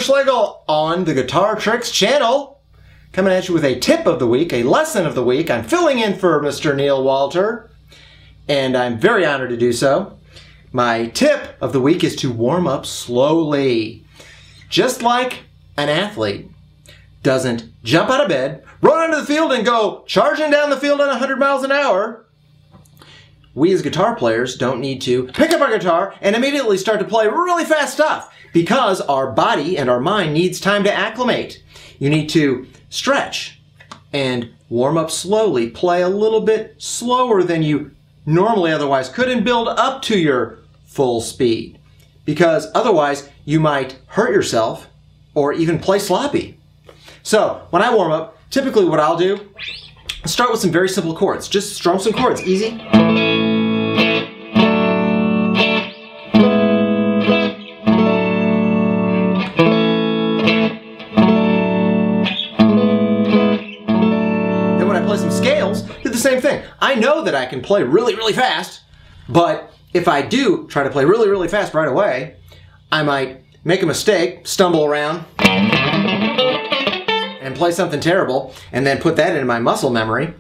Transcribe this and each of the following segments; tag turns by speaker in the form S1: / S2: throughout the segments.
S1: Schlegel on the Guitar Tricks channel, coming at you with a tip of the week, a lesson of the week. I'm filling in for Mr. Neil Walter, and I'm very honored to do so. My tip of the week is to warm up slowly. Just like an athlete doesn't jump out of bed, run onto the field, and go charging down the field at 100 miles an hour, we as guitar players don't need to pick up our guitar and immediately start to play really fast stuff, because our body and our mind needs time to acclimate. You need to stretch and warm up slowly, play a little bit slower than you normally otherwise could, and build up to your full speed, because otherwise you might hurt yourself or even play sloppy. So when I warm up, typically what I'll do, start with some very simple chords. Just strum some chords, easy. Do the same thing. I know that I can play really, really fast, but if I do try to play really, really fast right away, I might make a mistake, stumble around, and play something terrible, and then put that into my muscle memory.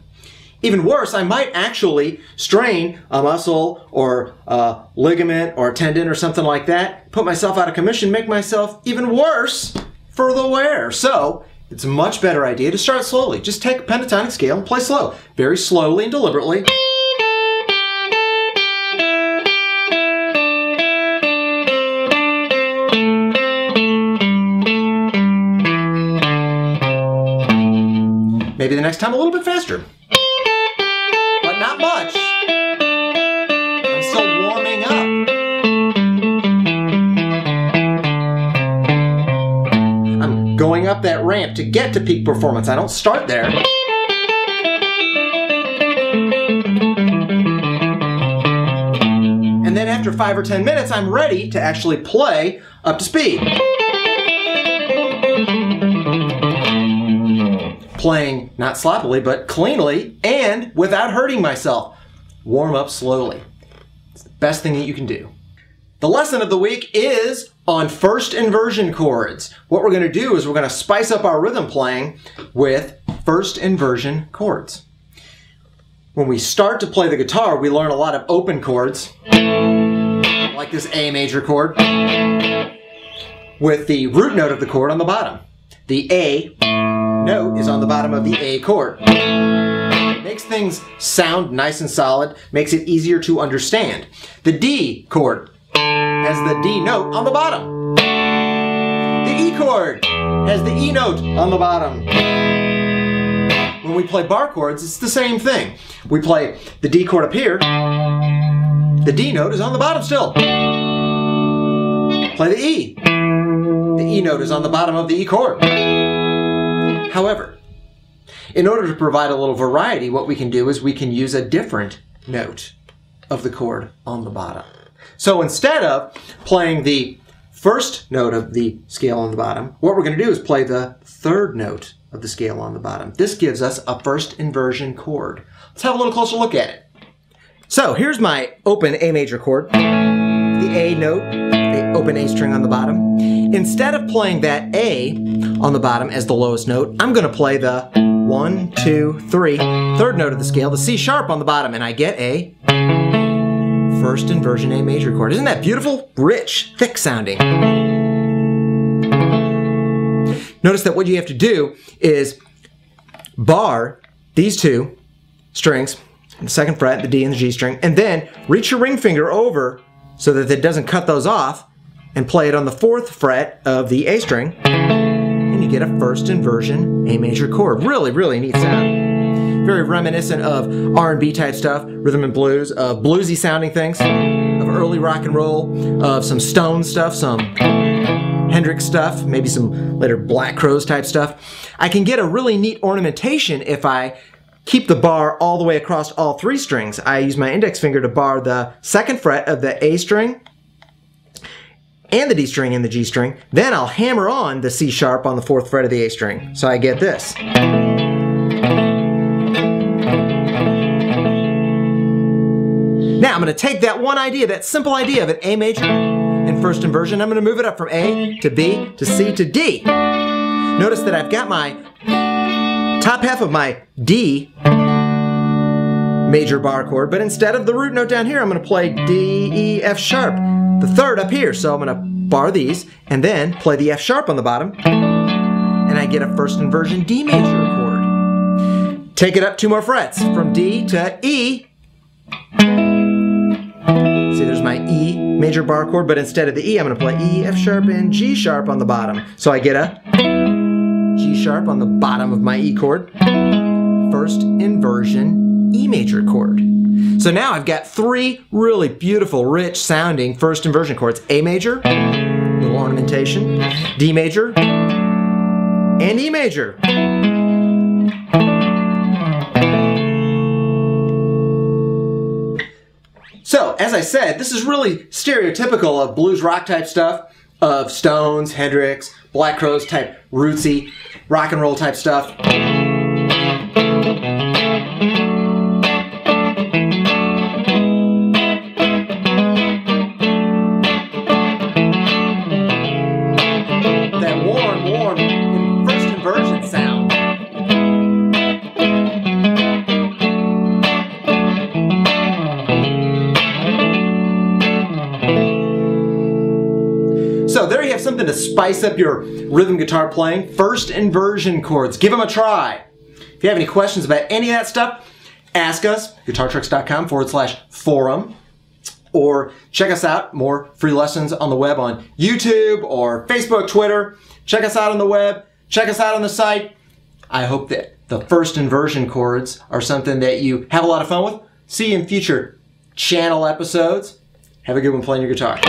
S1: Even worse, I might actually strain a muscle or a ligament or a tendon or something like that, put myself out of commission, make myself even worse for the wear. So it's a much better idea to start slowly. Just take a pentatonic scale and play slow. Very slowly and deliberately. Maybe the next time a little bit faster. But not much. I'm still warming up. Going up that ramp to get to peak performance. I don't start there. And then after 5 or 10 minutes, I'm ready to actually play up to speed. Playing not sloppily, but cleanly and without hurting myself. Warm up slowly. It's the best thing that you can do. The lesson of the week is on first inversion chords. What we're going to do is we're going to spice up our rhythm playing with first inversion chords. When we start to play the guitar, we learn a lot of open chords, like this A major chord, with the root note of the chord on the bottom. The A note is on the bottom of the A chord. Makes things sound nice and solid, makes it easier to understand. The D chord has the D note on the bottom. The E chord has the E note on the bottom. When we play bar chords, it's the same thing. We play the D chord up here. The D note is on the bottom still. Play the E. The E note is on the bottom of the E chord. However, in order to provide a little variety, what we can do is we can use a different note of the chord on the bottom. So instead of playing the first note of the scale on the bottom, what we're going to do is play the third note of the scale on the bottom. This gives us a first inversion chord. Let's have a little closer look at it. So here's my open A major chord, the A note, the open A string on the bottom. Instead of playing that A on the bottom as the lowest note, I'm going to play the 1, 2, 3, third note of the scale, the C sharp on the bottom, and I get a first inversion A major chord. Isn't that beautiful? Rich, thick sounding. Notice that what you have to do is bar these two strings, the second fret, the D and the G string, and then reach your ring finger over so that it doesn't cut those off, and play it on the 4th fret of the A string, and you get a first inversion A major chord. Really, really neat sound. Very reminiscent of R&B type stuff, rhythm and blues, of bluesy sounding things, of early rock and roll, of some Stone stuff, some Hendrix stuff, maybe some later Black Crowes type stuff. I can get a really neat ornamentation if I keep the bar all the way across all 3 strings. I use my index finger to bar the 2nd fret of the A string and the D string and the G string. Then I'll hammer on the C sharp on the 4th fret of the A string. So I get this. Now I'm going to take that one idea, that simple idea of an A major in first inversion. I'm going to move it up from A to B to C to D. Notice that I've got my top half of my D major bar chord, but instead of the root note down here, I'm going to play D, E, F sharp, the third up here. So I'm going to bar these and then play the F sharp on the bottom, and I get a first inversion D major chord. Take it up 2 more frets from D to E. See, there's my E major bar chord, but instead of the E, I'm going to play E, F sharp, and G sharp on the bottom. So I get a G sharp on the bottom of my E chord, first inversion E major chord. So now I've got 3 really beautiful, rich sounding first inversion chords. A major, little ornamentation, D major, and E major. So, as I said, this is really stereotypical of blues rock type stuff, of Stones, Hendrix, Black Crowes type rootsy, rock and roll type stuff. That warm first inversion sound. So there you have something to spice up your rhythm guitar playing. First inversion chords. Give them a try. If you have any questions about any of that stuff, ask us, guitartricks.com/forum, or check us out, more free lessons on the web on YouTube or Facebook, Twitter. Check us out on the web. Check us out on the site. I hope that the first inversion chords are something that you have a lot of fun with. See you in future channel episodes. Have a good one playing your guitar.